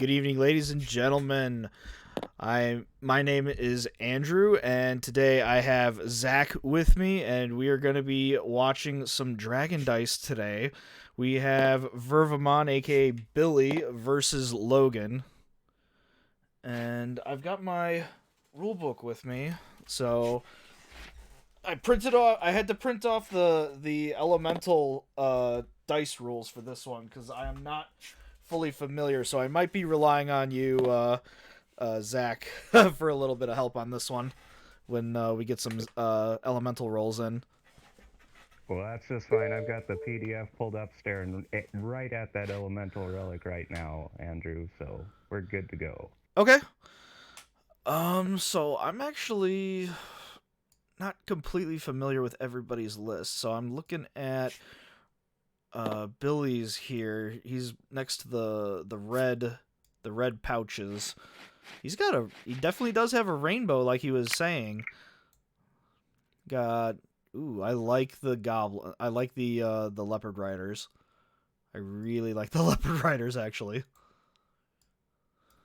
Good evening, ladies and gentlemen. My name is Andrew, and today I have Zach with me, and we are going to be watching some Dragon Dice today. We have Vervamon, aka Billy, versus Logan, and I've got my rulebook with me, so I printed off. I had to print off the elemental dice rules for this one because I am not fully familiar, so I might be relying on you, Zach, for a little bit of help on this one when we get some elemental rolls in. Well, that's just fine. I've got the PDF pulled upstairs and right at that Elemental Relic right now, Andrew, so we're good to go. Okay. So I'm actually not completely familiar with everybody's list, so I'm looking at Billy's here. He's next to the red pouches. He definitely does have a rainbow, like he was saying. Got I like the goblin. I like the leopard riders. I really like the leopard riders, actually.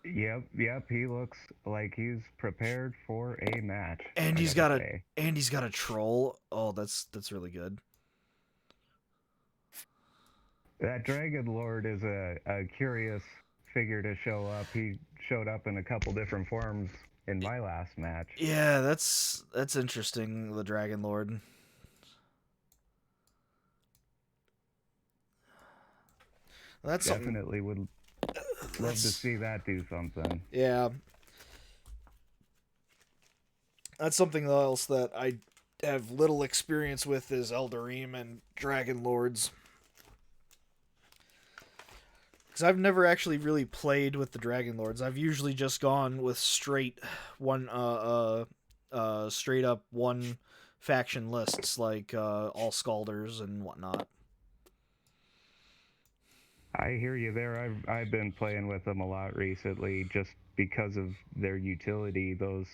Yep, he looks like he's prepared for a match, And I he's gotta got a say. and he's got a troll. Oh, that's really good. That Dragon Lord is a curious figure to show up. He showed up in a couple different forms in my last match. Yeah, that's interesting. The Dragon Lord. That's something. Definitely would love to That's see that do something. yeah. That's something else that I have little experience with is Eldarim and Dragon Lords. Because I've never actually really played with the Dragon Lords. I've usually just gone with straight straight up one faction lists like all Scalders and whatnot. I hear you there. I've been playing with them a lot recently just because of their utility. Those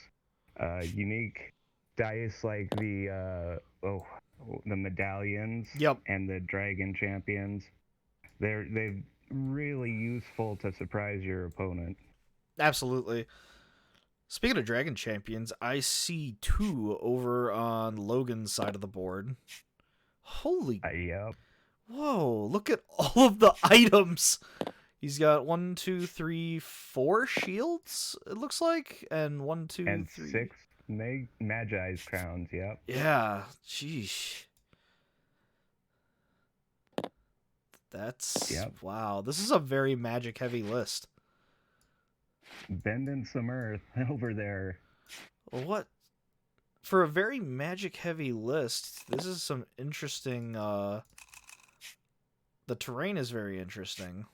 unique dice like the medallions Yep, and the dragon champions. They're really useful to surprise your opponent. absolutely. Speaking of Dragon Champions, I see two over on Logan's side of the board. Holy Yep, whoa, look at all of the items. He's got one, two, three, four shields, it looks like, and one, two, and three. six magi's crowns. Yep, Yeah, sheesh. That's yep. wow. This is a very magic heavy list. Bending some earth over there. What for a very magic heavy list? This is some interesting. The terrain is very interesting.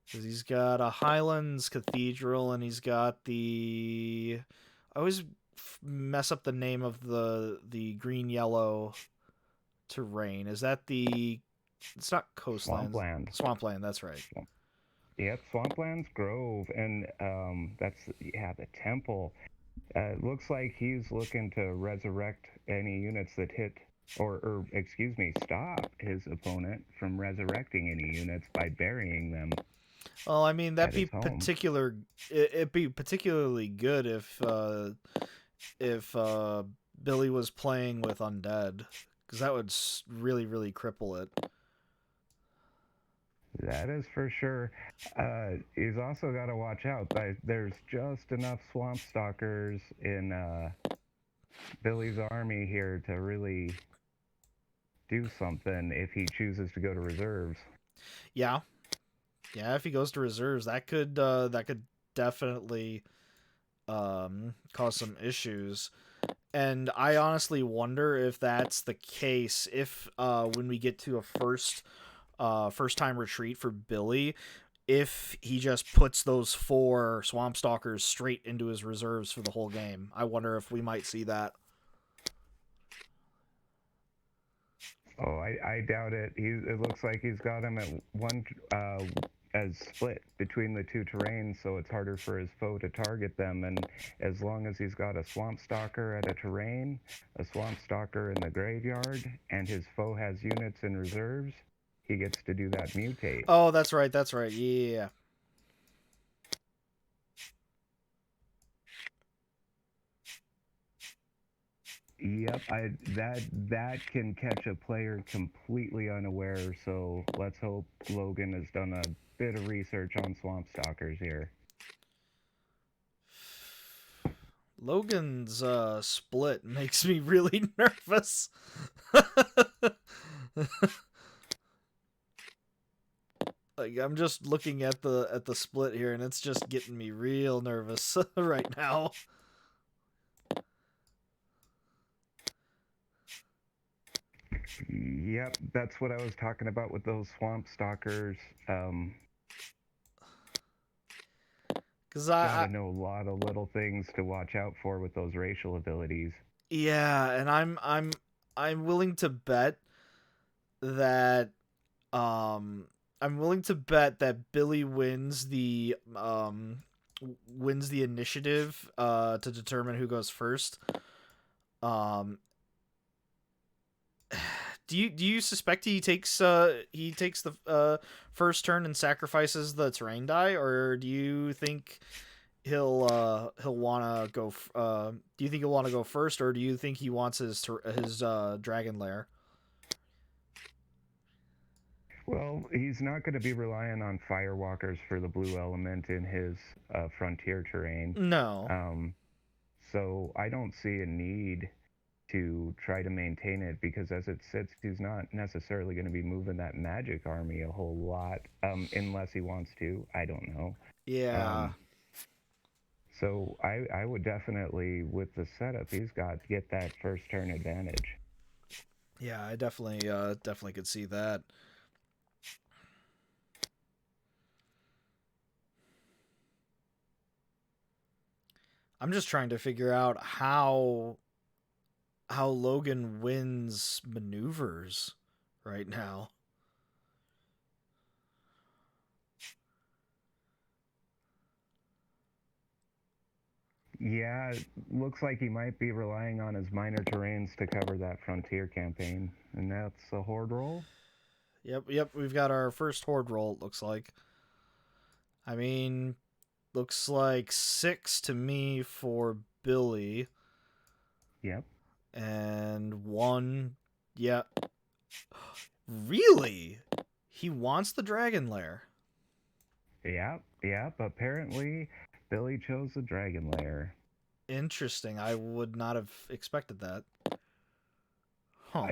Because he's got a Highlands Cathedral, and he's got the. I always mess up the name of the green yellow terrain. Is that the? It's not coastlands. Swampland. Swampland. That's right. Yep, Swampland's Grove, and that's the temple. It looks like he's looking to resurrect any units that hit, or excuse me, stop his opponent from resurrecting any units by burying them Well, I mean at his home. It'd be particularly good if Billy was playing with undead, because that would really cripple it. That is for sure. He's also got to watch out. There's just enough swamp stalkers in Billy's army here to really do something if he chooses to go to reserves. Yeah, yeah. If he goes to reserves, that could definitely cause some issues. And I honestly wonder if that's the case. If when we get to a first time retreat for Billy, if he just puts those four swamp stalkers straight into his reserves for the whole game. I wonder if we might see that. Oh, I doubt it. It looks like he's got him at as split between the two terrains, so it's harder for his foe to target them. And as long as he's got a Swamp Stalker at a terrain, a Swamp Stalker in the graveyard, and his foe has units in reserves, he gets to do that mutate. Oh, that's right. That's right. Yeah. Yep, that can catch a player completely unaware. So let's hope Logan has done a bit of research on Swamp Stalkers here. Logan's split makes me really nervous. Like, I'm just looking at the split here, and it's just getting me real nervous right now. Yep, that's what I was talking about with those Swamp Stalkers. Cause Gotta know a lot of little things to watch out for with those racial abilities. yeah, and I'm willing to bet that I'm willing to bet that Billy wins the initiative to determine who goes first. Do you suspect he takes the first turn and sacrifices the terrain die, or do you think he'll want to go? Do you think he'll want to go first, or do you think he wants his dragon lair? Well, he's not going to be relying on Firewalkers for the blue element in his frontier terrain. No. So I don't see a need to try to maintain it, because as it sits, he's not necessarily going to be moving that magic army a whole lot, unless he wants to. I don't know. Yeah. So I would definitely, with the setup he's got, get that first turn advantage. Yeah, I definitely could see that. I'm just trying to figure out how Logan wins maneuvers right now. Yeah, looks like he might be relying on his minor terrains to cover that frontier campaign, and that's a horde roll. Yep, we've got our first horde roll, it looks like. I mean, looks like 6 to me for Billy. Yep. And 1, yeah. Really? He wants the dragon lair. Yep. Apparently, Billy chose the dragon lair. Interesting. I would not have expected that. Huh.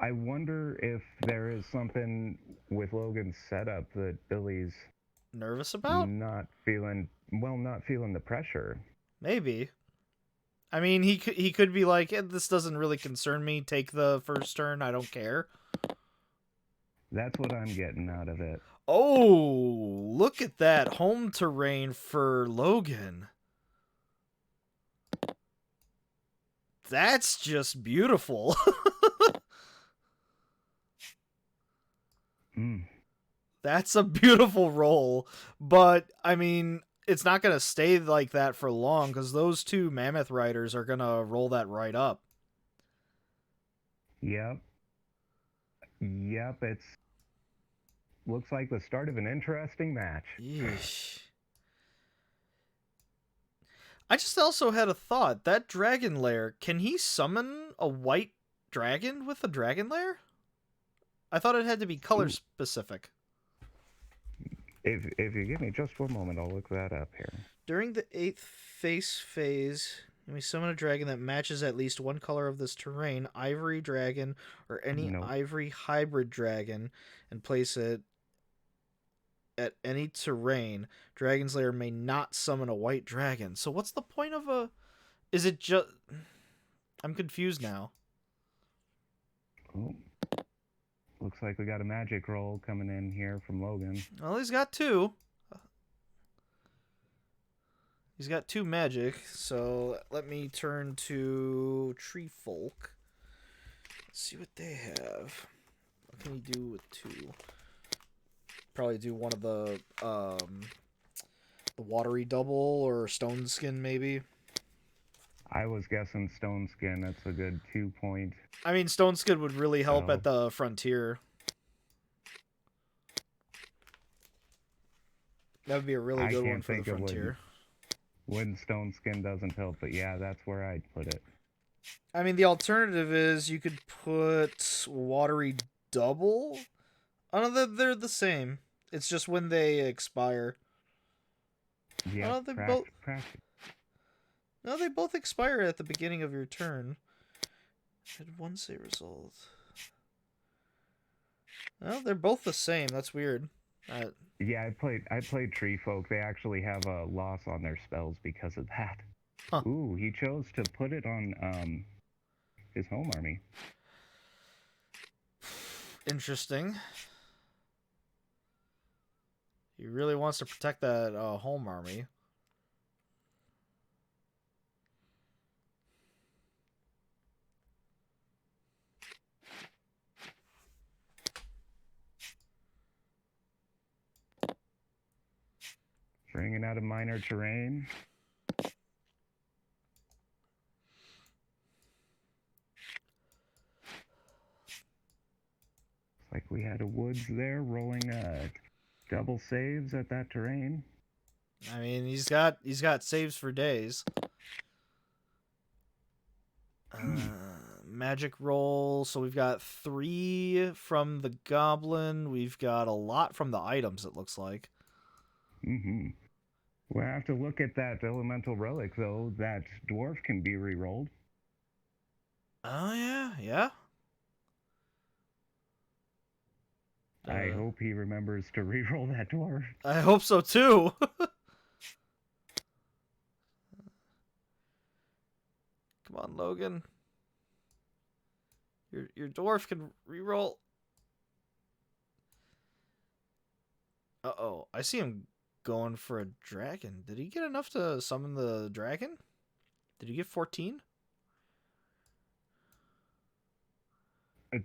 I wonder if there is something with Logan's setup that Billy's nervous about? Not feeling the pressure. Maybe. I mean, he could be like, this doesn't really concern me. Take the first turn. I don't care. That's what I'm getting out of it. Oh, look at that home terrain for Logan. That's just beautiful. That's a beautiful roll. But, I mean, it's not going to stay like that for long, because those 2 Mammoth Riders are going to roll that right up. Yep. It's looks like the start of an interesting match. Yeesh. I just also had a thought. That dragon lair, can he summon a white dragon with a dragon lair? I thought it had to be color specific. If you give me just one moment, I'll look that up here. During the 8th phase, you may summon a dragon that matches at least one color of this terrain, ivory dragon, or any ivory hybrid dragon, and place it at any terrain. Dragon's Lair may not summon a white dragon. So what's the point of a... Is it just... I'm confused now. Oh. Looks like we got a magic roll coming in here from Logan. Well, he's got 2. He's got 2 magic, so let me turn to Tree Folk. Let's see what they have. What can he do with 2? Probably do one of the watery double or stone skin maybe. I was guessing Stone Skin. That's a good 2 point I mean, stone skin would really help at spell. the frontier. That would be a really I good one can't for the think of frontier. when Stone Skin doesn't help, but yeah, that's where I'd put it. I mean, the alternative is you could put watery double. Oh no, they're the same. It's just when they expire. Yep, Oh, they both. practice. No, they both expire at the beginning of your turn. Did one say result? Well, they're both the same. That's weird. Yeah, I played Tree Folk. They actually have a loss on their spells because of that. Huh. Ooh, he chose to put it on his home army. Interesting. He really wants to protect that home army. Bringing out a minor terrain. Looks like we had a woods there rolling double saves at that terrain. I mean, he's got saves for days. Magic roll. So we've got 3 from the goblin. We've got a lot from the items. It looks like. Mm-hmm. We'll have to look at that elemental relic though. That dwarf can be re-rolled. Oh yeah, yeah. I hope he remembers to re-roll that dwarf. I hope so too. Come on, Logan. Your dwarf can reroll. Uh-oh. I see him going for a dragon. Did he get enough to summon the dragon? Did he get 14?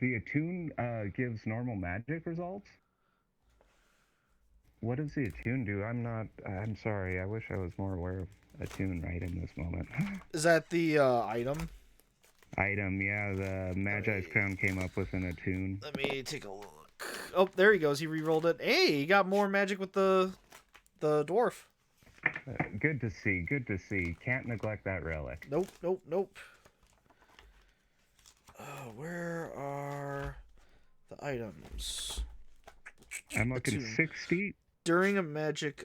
The attune gives normal magic results. What does the attune do? I'm sorry. I wish I was more aware of attune right in this moment. Is that the item? Item, yeah, the Magi's Crown came up with an attune. Let me take a look. Oh, there he goes. He re-rolled it. Hey, he got more magic with the dwarf. Good to see, good to see. Can't neglect that relic. Nope, nope, nope. Where are the items? I'm looking Attune. 60. During a magic,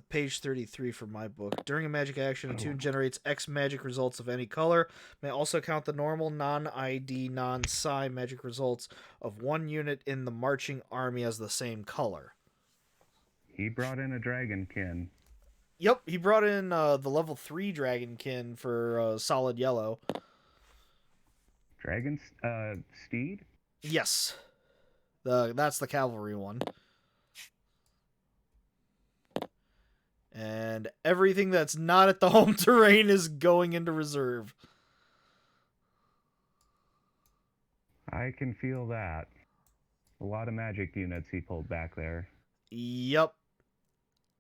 page 33 for my book. During a magic action, attune generates X magic results of any color. May also count the normal, non-ID, non-psi magic results of one unit in the marching army as the same color. He brought in a dragonkin. Yep, he brought in the level 3 dragonkin for solid yellow. Dragon steed? Yes. That's the cavalry one. And everything that's not at the home terrain is going into reserve. I can feel that. A lot of magic units he pulled back there. Yep.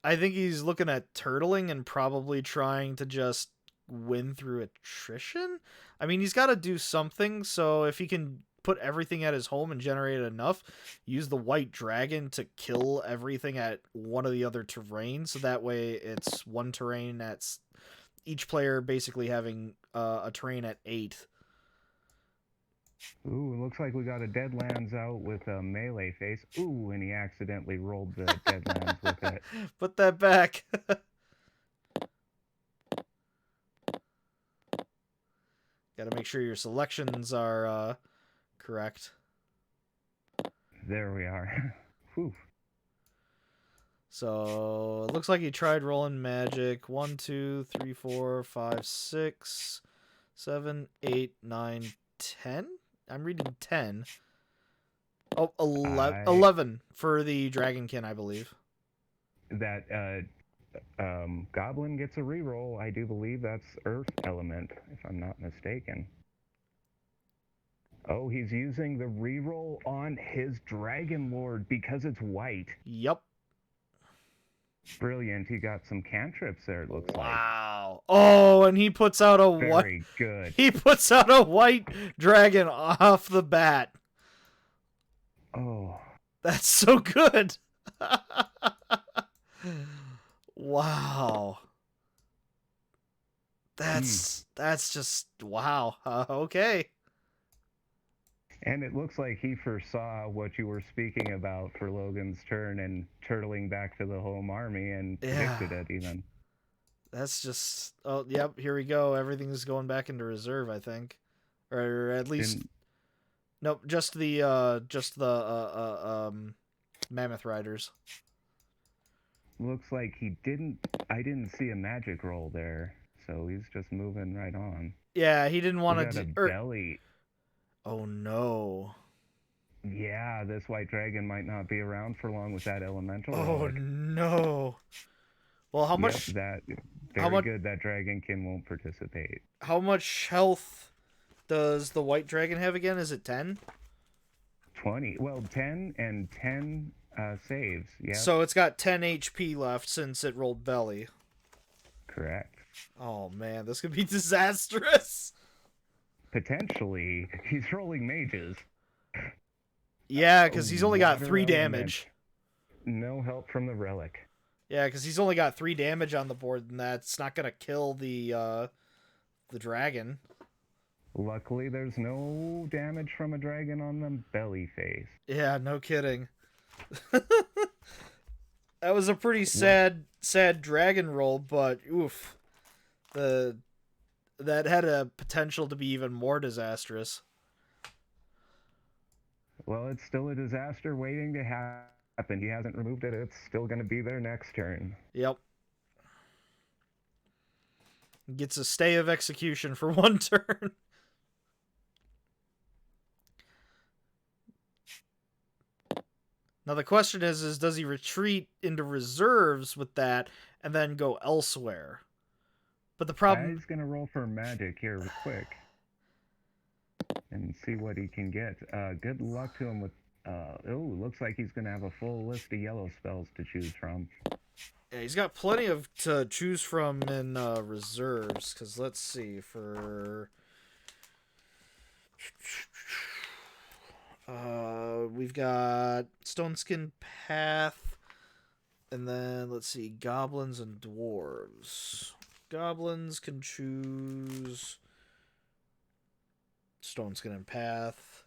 I think he's looking at turtling and probably trying to just win through attrition. I mean, he's got to do something, so if he can put everything at his home and generate enough, use the white dragon to kill everything at one of the other terrains, so that way it's one terrain that's each player basically having a terrain at 8. Ooh, it looks like we got a Deadlands out with a melee face. Ooh, and he accidentally rolled the Deadlands with it. Put that back. Gotta make sure your selections are correct. There we are. Whew. So it looks like he tried rolling magic. 1, 2, 3, 4, 5, 6, 7, 8, 9, 10. I'm reading 10. Oh, 11 for the dragonkin, I believe. That Goblin gets a reroll. I do believe that's Earth element, if I'm not mistaken. Oh, he's using the reroll on his Dragon Lord because it's white. Yep. Brilliant. He got some cantrips there, it looks like. Wow. Oh, and he puts out a white. Very good. He puts out a white dragon off the bat. Oh. That's so good. Wow. That's just wow. Okay. And it looks like he foresaw what you were speaking about for Logan's turn and turtling back to the home army and predicted it even. That's just yep, here we go. Everything's going back into reserve, I think. Or at least nope, just the Mammoth Riders. Looks like I didn't see a magic roll there, so he's just moving right on. Yeah, he didn't want to belly. Oh no. Yeah, this white dragon might not be around for long with that elemental relic. No. Well, how much that very good that dragonkin won't participate. How much health does the white dragon have again? Is it 10? 20. Well, 10 and 10 saves. Yeah. So it's got 10 HP left since it rolled belly. Correct. Oh man, this could be disastrous. Potentially, he's rolling mages. Yeah, because he's only got 3 damage. No help from the relic. Yeah, because he's only got 3 damage on the board, and that's not gonna kill the dragon. Luckily, there's no damage from a dragon on the belly phase. Yeah, no kidding. That was a pretty sad dragon roll, but oof, that had a potential to be even more disastrous. Well, it's still a disaster waiting to happen. He hasn't removed it. It's still going to be there next turn. Yep. Gets a stay of execution for 1 turn. Now the question is does he retreat into reserves with that and then go elsewhere? But the problem... He's going to roll for magic here quick and see what he can get. Good luck to him with... looks like he's going to have a full list of yellow spells to choose from. Yeah, he's got plenty to choose from in reserves, because let's see, for... we've got Stoneskin Path, and then, let's see, Goblins and Dwarves. Goblins can choose Stoneskin and Path.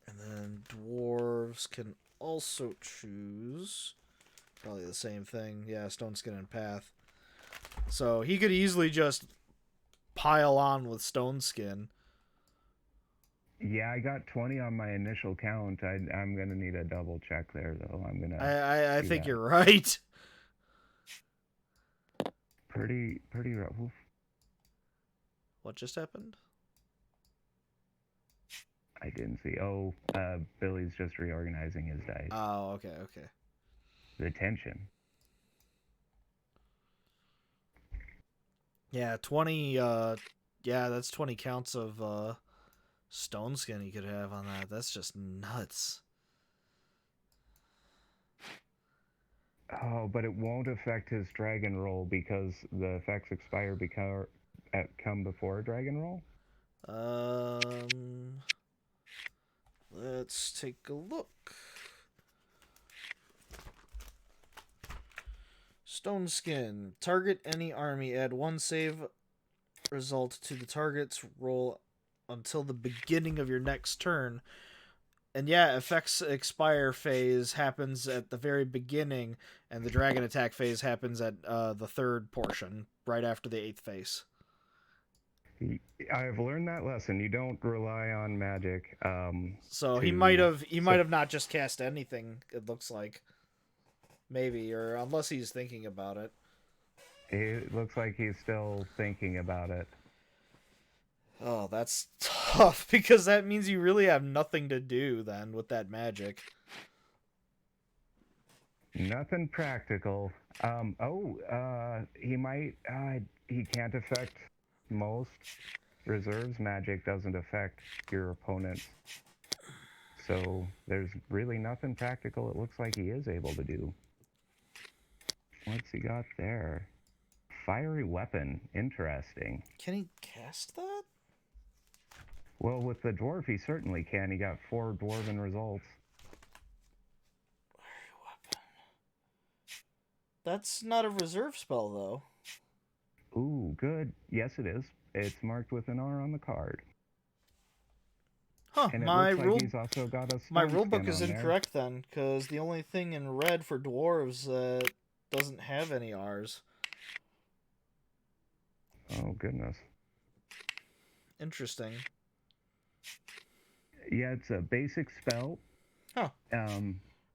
And then Dwarves can also choose probably the same thing. Yeah, Stoneskin and Path. So he could easily just pile on with Stoneskin. Yeah, I got 20 on my initial count. I'm gonna need a double check there, though. I'm gonna. I think you're right. Pretty rough. What just happened? I didn't see. Oh, Billy's just reorganizing his dice. Oh, okay. The tension. Yeah, 20. Yeah, that's 20 counts of Stoneskin he could have on that. That's just nuts. Oh, but it won't affect his dragon roll because the effects expire come before a dragon roll? Let's take a look. Stoneskin. Target any army. Add 1 save result to the target's roll until the beginning of your next turn. And yeah, effects expire phase happens at the very beginning, and the dragon attack phase happens at the 3rd portion, right after the 8th phase. I've learned that lesson. You don't rely on magic. So he might have not just cast anything, it looks like. Maybe, or unless he's thinking about it. It looks like he's still thinking about it. Oh, that's tough, because that means you really have nothing to do then with that magic. Nothing practical. He might. He can't affect most reserves. Magic doesn't affect your opponents. So there's really nothing practical it looks like he is able to do. What's he got there? Fiery weapon. Interesting. Can he cast that? Well, with the dwarf, he certainly can. He got 4 dwarven results. That's not a reserve spell, though. Ooh, good. Yes, it is. It's marked with an R on the card. Huh, And it my looks like rule he's also got a my stone rulebook skin is on there. incorrect then, because the only thing in red for dwarves doesn't have any R's. Oh, goodness. Interesting. Yeah, it's a basic spell. Huh. Yeah,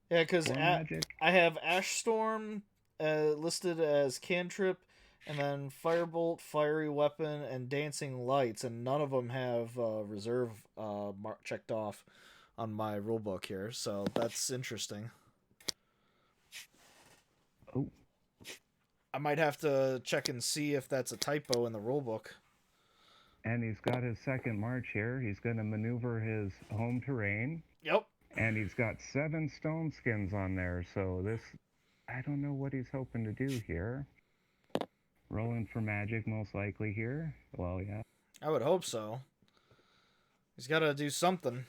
because magic. I have Ash Storm listed as cantrip, and then Firebolt, Fiery Weapon, and Dancing Lights, and none of them have reserve checked off on my rulebook here, so that's interesting. Oh. I might have to check and see if that's a typo in the rulebook. And he's got his second march here. He's going to maneuver his home terrain. Yep. And he's got 7 stone skins on there, so this... I don't know what he's hoping to do here. Rolling for magic, most likely here. Well, yeah. I would hope so. He's got to do something.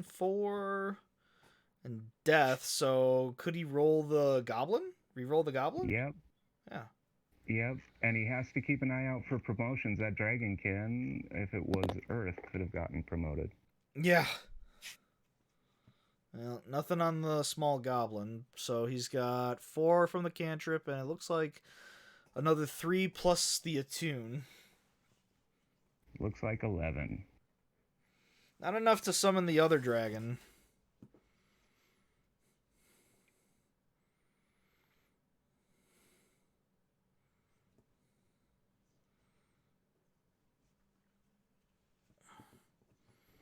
4 and death, so could he roll the goblin? Re-roll the goblin? Yep. Yeah. Yep, and he has to keep an eye out for promotions. That dragonkin, if it was Earth, could have gotten promoted. Yeah. Well, nothing on the small goblin, so he's got 4 from the cantrip, and it looks like another 3 plus the attune. Looks like 11. Not enough to summon the other dragon.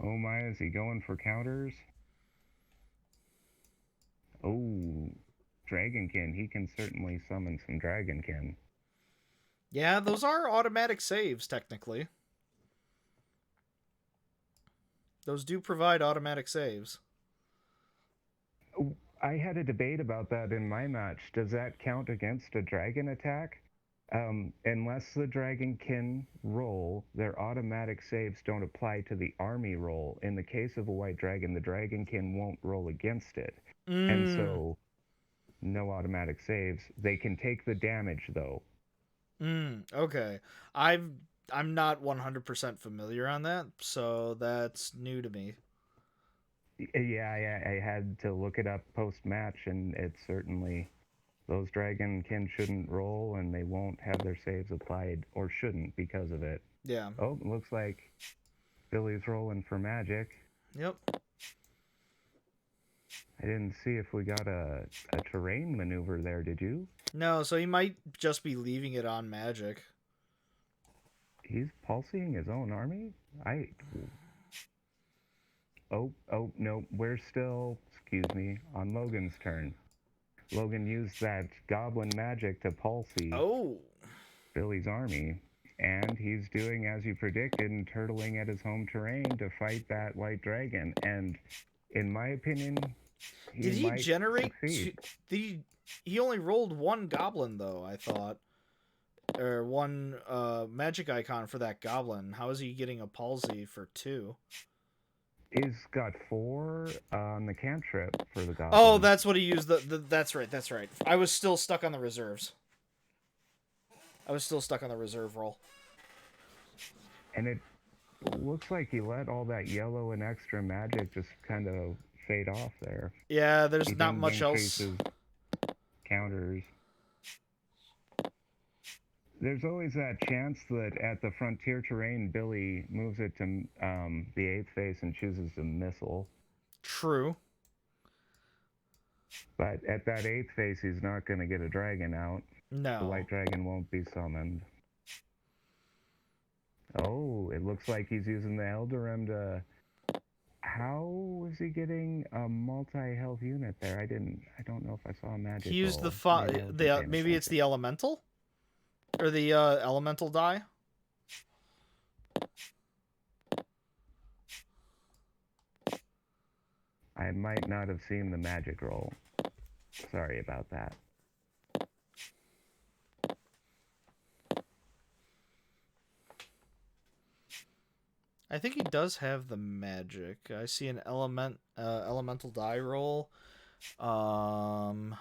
Oh my, is he going for counters? Oh, dragonkin. He can certainly summon some dragonkin. Yeah, those are automatic saves, technically. Those do provide automatic saves. I had a debate about that in my match. Does that count against a dragon attack? Unless the dragonkin roll, their automatic saves don't apply to the army roll. In the case of a white dragon, the dragonkin won't roll against it. And so, no automatic saves. They can take the damage, though. Okay. I'm not 100% familiar on that, so that's new to me. Yeah, I had to look it up post-match, and it's certainly... Those dragonkin shouldn't roll, and they won't have their saves applied, or shouldn't because of it. Yeah. Oh, looks like Billy's rolling for magic. Yep. I didn't see if we got a terrain maneuver there, did you? No, so he might just be leaving it on magic. He's pulsing his own army? Oh, no, we're still, excuse me, on Logan's turn. Logan used that goblin magic to palsy Billy's army, and he's doing as you predicted and turtling at his home terrain to fight that white dragon. And in my opinion, did he generate? He only rolled 1 goblin though, I thought, or 1 magic icon for that goblin. How is he getting a palsy for 2? He's got 4 on the cantrip for the goblin. Oh, that's what he used. That's right. I was still stuck on the reserves. I was still stuck on the reserve roll. And it looks like he let all that yellow and extra magic just kind of fade off there. Yeah, there's not much else. Counters. There's always that chance that at the frontier terrain, Billy moves it to the 8th phase and chooses a missile. True. But at that 8th phase, he's not going to get a dragon out. No. The white dragon won't be summoned. Oh, it looks like he's using the Eldarim to... How is he getting a multi-health unit there? I don't know if I saw a He magic used roll. Maybe I wasn't paying maybe it's attention. the elemental or the elemental die. I might not have seen the magic roll. Sorry about that. I think he does have the magic. I see an elemental die roll. Um,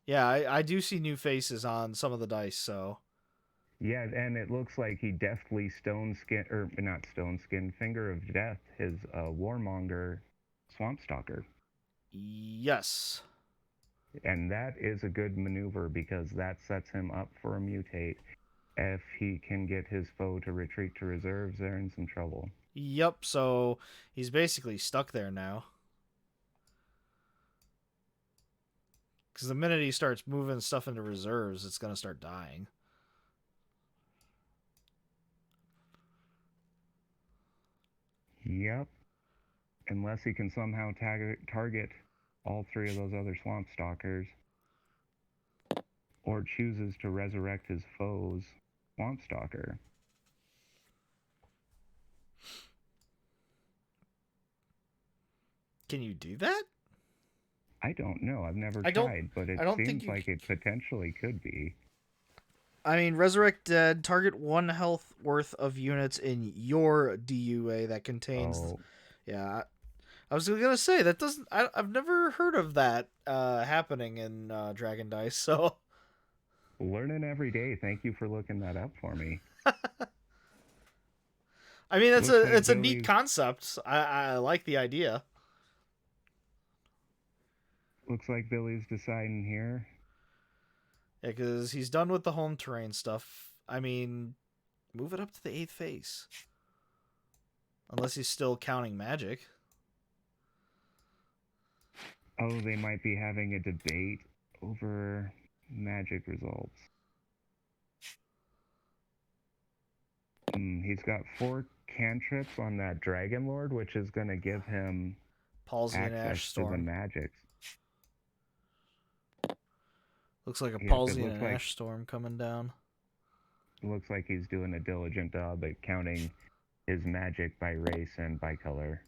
yeah, I do see new faces on some of the dice. So Yeah, and it looks like he deftly stone skin, or not stone skin, finger of death, his warmonger swamp stalker. yes, And that is a good maneuver because that sets him up for a mutate. If he can get his foe to retreat to reserves, they're in some trouble. yep. So he's basically stuck there now. Because the minute he starts moving stuff into reserves, it's gonna start dying. Yep. Unless he can somehow target all three of those other swamp stalkers, or chooses to resurrect his foe's swamp stalker. Can you do that? I don't know. I've never I don't. tried, but it I don't think seems you. like it potentially could be. I mean, resurrect dead. Target 1 health worth of units in your DUA that contains. Oh, Yeah, I was gonna say that doesn't. I've never heard of that happening in Dragon Dice. So learning every day. Thank you for looking that up for me. I mean, Looks like it's a neat Billy's concept. I like the idea. Billy's deciding here. Yeah, because he's done with the home terrain stuff. I mean, move it up to the 8th phase. Unless he's still counting magic. Oh, they might be having a debate over magic results. He's got 4 cantrips on that Dragon Lord, which is going to give him Palsy and access Ash to the Storm. magics. Looks like a Yep, it Palsy and an Ash Storm coming down. looks like he's doing a diligent job at counting his magic by race and by color.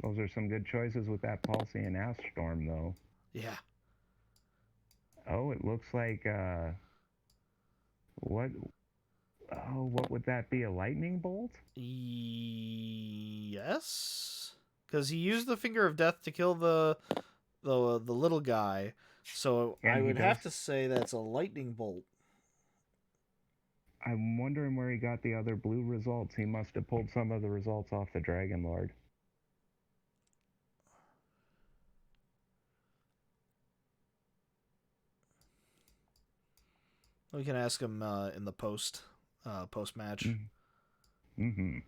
Those are some good choices with that Palsy and Ash Storm, though. Yeah. Oh, it looks like what? Oh, what would that be? A lightning bolt? Yes, because he used the Finger of Death to kill the little guy. So I And he would does. have to say that's a lightning bolt. I'm wondering where he got the other blue results. He must have pulled some of the results off the Dragon Lord. We can ask him in the post match. Mm-hmm.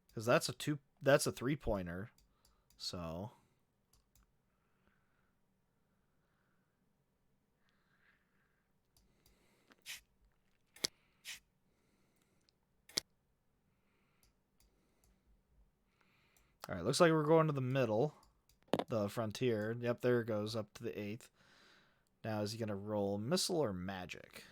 Because that's a 3-pointer. So all right, looks like we're going to the middle, the frontier. Yep, there it goes up to the 8th. Now is he gonna roll missile or magic?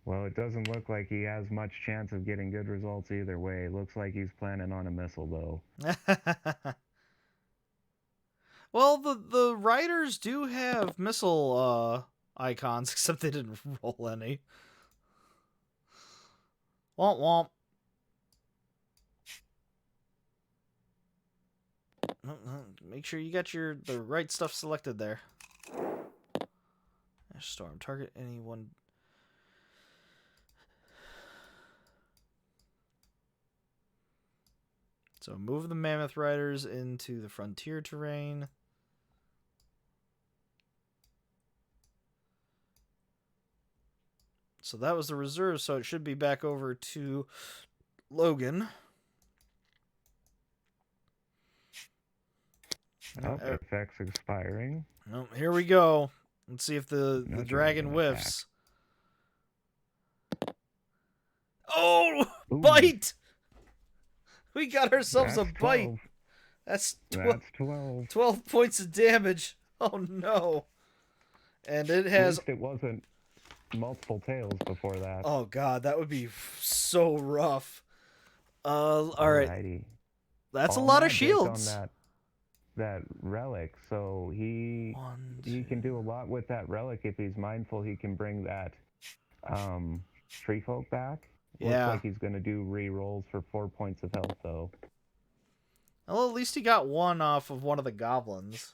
Well, it doesn't look like he has much chance of getting good results either way. It looks like he's planning on a missile, though. Well, the riders do have missile icons, except they didn't roll any. Womp womp. Make sure you got the right stuff selected there. Ash Storm. Target anyone. So move the Mammoth Riders into the frontier terrain. So that was the reserve, so it should be back over to Logan. Oh, effects expiring. Oh, here we go. Let's see if the dragon attack. whiffs. Oh, Ooh, bite! We got ourselves a that's bite. 12. That's 12. 12 points of damage. Oh no. And it has... At least it wasn't multiple tails before that. Oh god, that would be so rough. Alright. Alrighty. That's a lot of shields. On that relic, so he can do a lot with that relic if he's mindful. He can bring that tree folk back. Yeah. Looks like he's gonna do re-rolls for 4 points of health though. Well, at least he got one off of one of the goblins.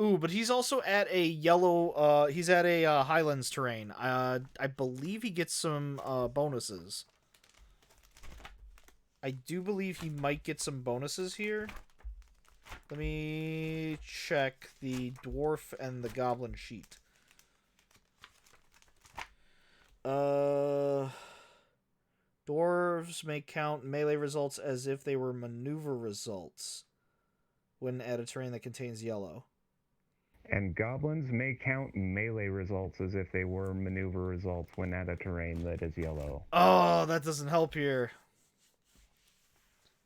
Ooh, but he's also at a yellow, he's at a Highlands terrain. I believe he gets some bonuses. I do believe he might get some bonuses here. Let me check the dwarf and the goblin sheet. Dwarves may count melee results as if they were maneuver results when at a terrain that contains yellow. And goblins may count melee results as if they were maneuver results when at a terrain that is yellow. Oh, that doesn't help here.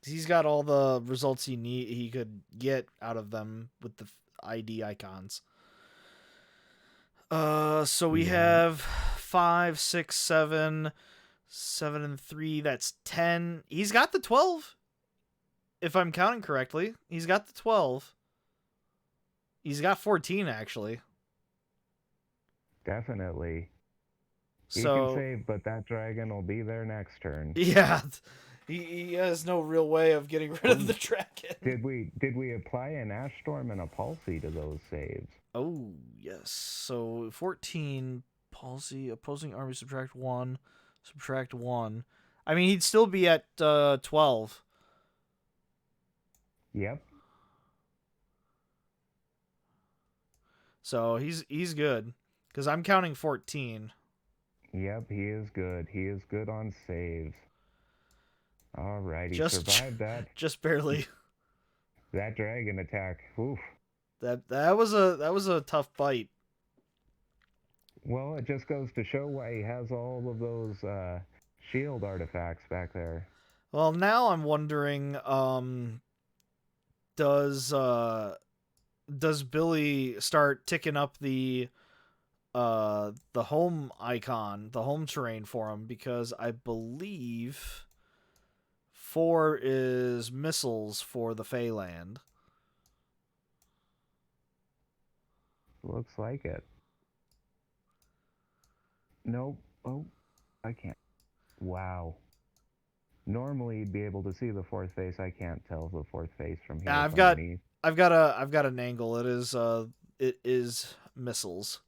He's got all the results he could get out of them with the ID icons. So we have 5, 6, 7, 7 and 3. That's 10. He's got the 12. If I'm counting correctly, he's got the 12. He's got 14 actually. Definitely. He So can save, but that dragon will be there next turn. Yeah. He has no real way of getting rid of the dragon. Did we apply an Ash Storm and a Palsy to those saves? Oh, yes. So 14 Palsy, opposing army subtract 1, subtract 1. I mean, he'd still be at 12. Yep. So he's good cuz I'm counting 14. Yep, he is good. He is good on saves. Alrighty, survived that. Just barely. That dragon attack. Oof. That was a tough bite. Well, it just goes to show why he has all of those shield artifacts back there. Well, now I'm wondering, does Billy start ticking up the home icon, the home terrain for him? Because I believe 4 is missiles for the Feyland. Looks like it. Nope. Oh, I can't. Wow. Normally you'd be able to see the fourth face. I can't tell the fourth face from here. Yeah, I've got an angle. It is missiles.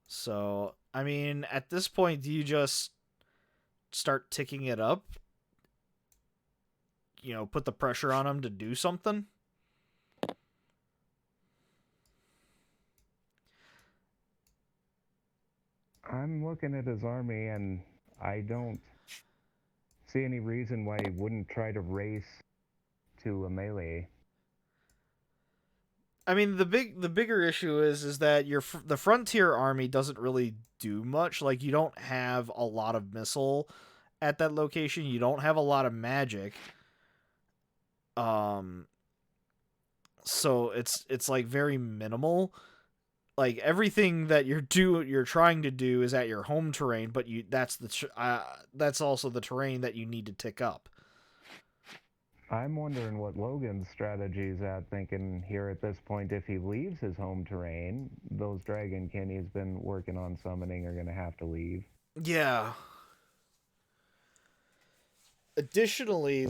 So, I mean, at this point, do you just start ticking it up? You know, put the pressure on him to do something? I'm looking at his army, and I don't see any reason why he wouldn't try to race to a melee. I mean, the bigger issue is that the frontier army doesn't really do much. Like, you don't have a lot of missile at that location. You don't have a lot of magic. So it's like very minimal. Like, everything that you're trying to do is at your home terrain, but that's also the terrain that you need to tick up. I'm wondering what Logan's strategy is at, thinking here at this point, if he leaves his home terrain, those Dragonkin he's been working on summoning are going to have to leave. Yeah. Additionally,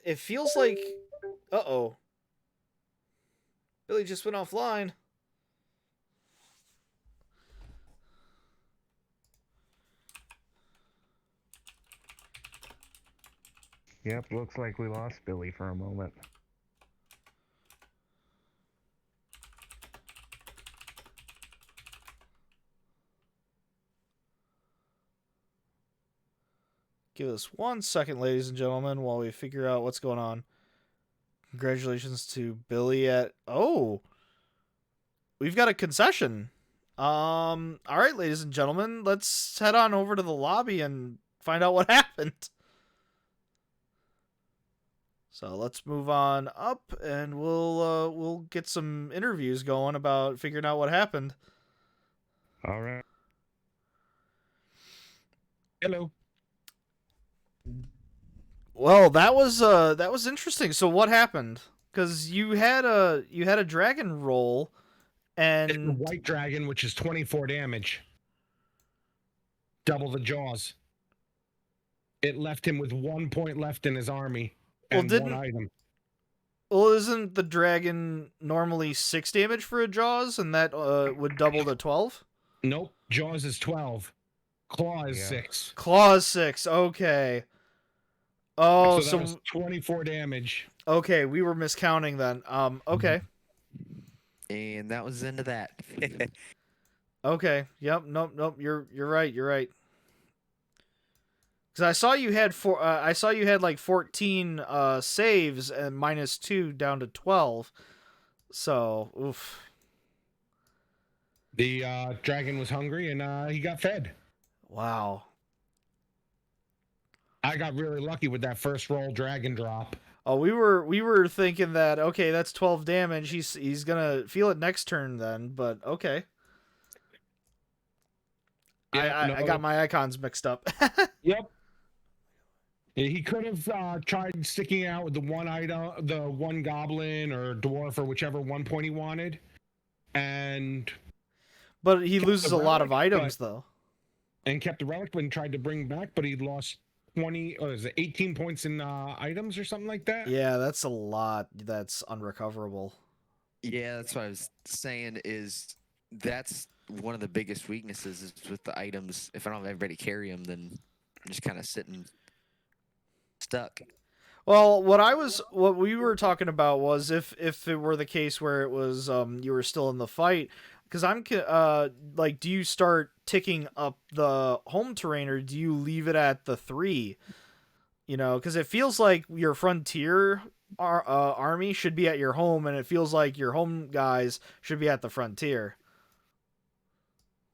it feels like... Uh-oh. Billy just went offline. Yep, looks like we lost Billy for a moment. Give us 1 second, ladies and gentlemen, while we figure out what's going on. Congratulations to Billy at... Oh! We've got a concession. Alright, ladies and gentlemen, let's head on over to the lobby and find out what happened. So let's move on up, and we'll get some interviews going about figuring out what happened. All right. Hello. Well, that was interesting. So what happened? Because you had a dragon roll, It's a and white dragon, which is 24 damage. Double the jaws. It left him with 1 point left in his army and one item. Well, isn't the dragon normally 6 damage for a jaws, and that would double to 12? Nope. Jaws is 12. Claw is Yeah. 6. Claw is 6. Okay. Oh, So that was 24 damage. Okay, we were miscounting then. Okay. And that was the end of that. Okay. Yep. Nope. You're right. You're right. Because I saw you had I saw you had like 14 saves and -2 down to 12. So, oof. The dragon was hungry and he got fed. Wow. I got really lucky with that first roll dragon drop. Oh, we were thinking that okay, that's 12 damage. He's gonna feel it next turn then, but okay. Yeah, I got my icons mixed up. Yep. He could have tried sticking out with the one item, the one goblin or dwarf or whichever 1 point he wanted, and But he Kept loses the a lot of relic, items though. kept the relic and tried to bring back, but he lost 20 or is it 18 points in items or something like that. Yeah, that's a lot. That's unrecoverable. Yeah, that's what I was saying. Is that's one of the biggest weaknesses is with the items. If I don't have everybody carry them, then I'm just kind of sitting stuck. Well, what we were talking about was if it were the case where it was you were still in the fight, because like, do you start ticking up the home terrain or do you leave it at the 3? You know, because it feels like your frontier army should be at your home, and it feels like your home guys should be at the frontier.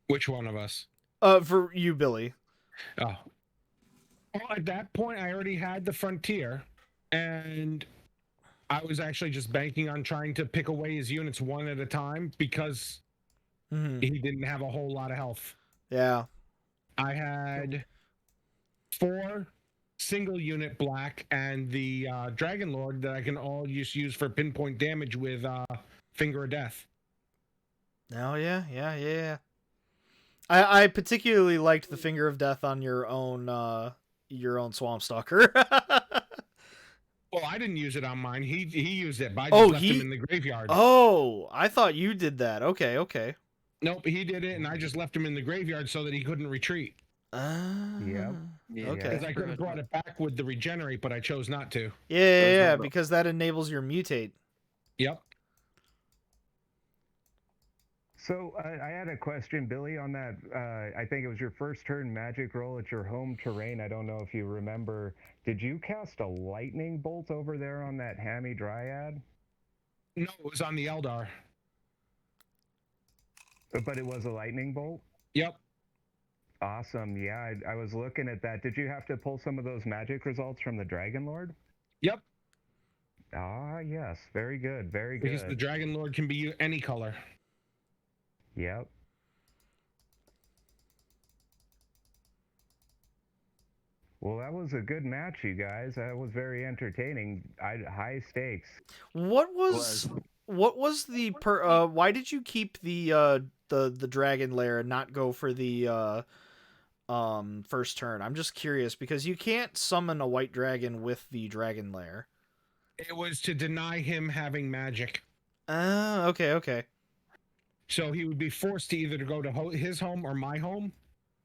Which one of us? For you, Billy. Oh. Well, at that point, I already had the frontier, and I was actually just banking on trying to pick away his units one at a time because he didn't have a whole lot of health. Yeah. I had 4 single unit black and the Dragon Lord that I can all use for pinpoint damage with Finger of Death. Oh, yeah. I particularly liked the Finger of Death on your own Swamp Stalker. Well, I didn't use it on mine. He used it, but I just left him in the graveyard. Oh, I thought you did that. Okay. Nope, he did it, and I just left him in the graveyard so that he couldn't retreat. Yep. Yeah, Okay. Because I could have brought it back with the regenerate, but I chose not to. Yeah, because that enables your mutate. Yep. So I had a question, Billy, on that. I think it was your first turn magic roll at your home terrain. I don't know if you remember. Did you cast a lightning bolt over there on that hammy dryad? No, it was on the Eldar. But it was a lightning bolt? Yep. Awesome. Yeah, I was looking at that. Did you have to pull some of those magic results from the Dragon Lord? Yep. Ah, yes. Very good. Very good. Because the Dragon Lord can be any color. Yep. Well, that was a good match, you guys. That was very entertaining. High stakes. What was the why did you keep the dragon lair and not go for the first turn? I'm just curious because you can't summon a white dragon with the dragon lair. It was to deny him having magic. Okay. So he would be forced to either to go to his home or my home,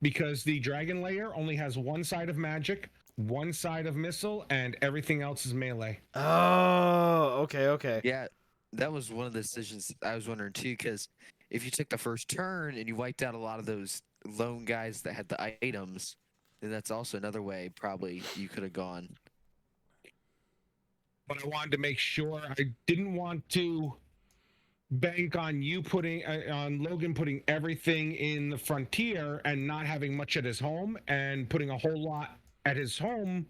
because the dragon lair only has one side of magic, one side of missile, and everything else is melee. Oh, okay. Yeah, that was one of the decisions I was wondering too, because if you took the first turn and you wiped out a lot of those lone guys that had the items, then that's also another way probably you could have gone. But I wanted to make sure I didn't want to bank on you putting on Logan putting everything in the frontier and not having much at his home, and putting a whole lot at his home,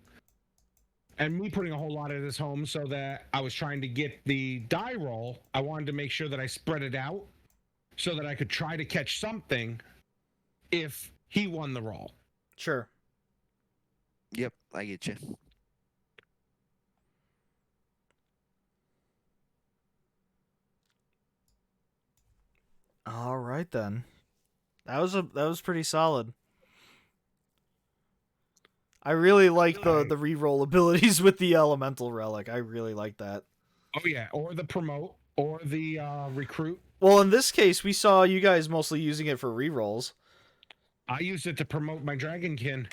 and me putting a whole lot at his home, so that I was trying to get the die roll. I wanted to make sure that I spread it out so that I could try to catch something if he won the roll. Sure. Yep, I get you. All right then. That was pretty solid. I really like the reroll abilities with the Elemental Relic. I really like that. Oh yeah, or the promote, or the recruit. Well, in this case, we saw you guys mostly using it for rerolls. I used it to promote my Dragonkin.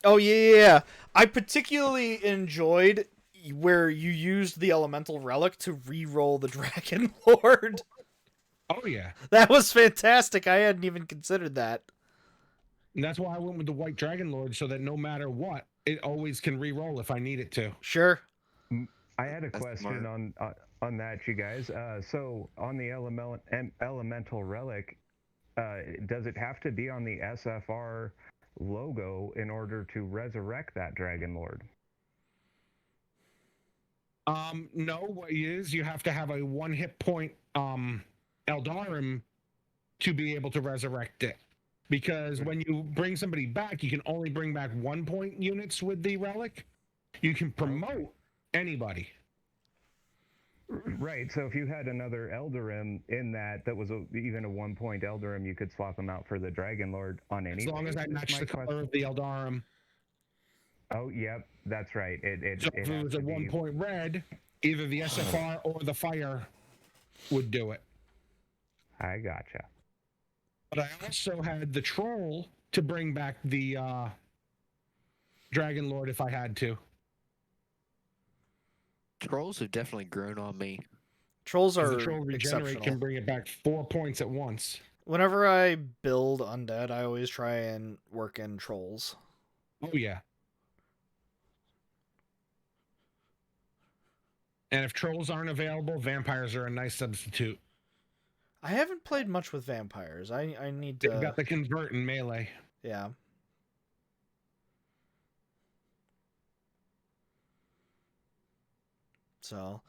Oh yeah. I particularly enjoyed where you used the Elemental Relic to reroll the Dragon Lord. Oh yeah. That was fantastic. I hadn't even considered that. And that's why I went with the White Dragon Lord, so that no matter what, it always can re-roll if I need it to. Sure. I had a That's question smart. on that, you guys. So on the Elemental Relic, does it have to be on the SFR logo in order to resurrect that Dragon Lord? No, what it is, you have to have a 1 hit point Eldarim to be able to resurrect it. Because when you bring somebody back, you can only bring back 1 point units with the relic. You can promote anybody. Right. So if you had another Eldarim in that was even a 1 point Eldarim, you could swap them out for the Dragon Lord on any. As long as I match the color of the Eldarim. Oh, yep, that's right. So if it was a 1 point red, either the SFR or the fire would do it. I gotcha. But I also had the troll to bring back the Dragon Lord if I had to. Trolls have definitely grown on me. Trolls are The troll regenerate exceptional. can bring it back 4 points at once. Whenever I build undead, I always try and work in trolls. Oh yeah. And if trolls aren't available, vampires are a nice substitute. I haven't played much with vampires. I need They've to. got the convert in melee. Yeah. So,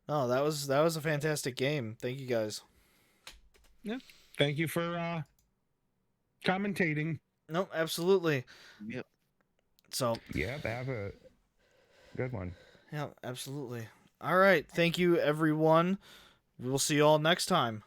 no, that was a fantastic game. Thank you guys. Yeah. Thank you for commentating. No, absolutely. Yep. So, Yep, have a good one. yeah, absolutely. All right. Thank you, everyone. We will see you all next time.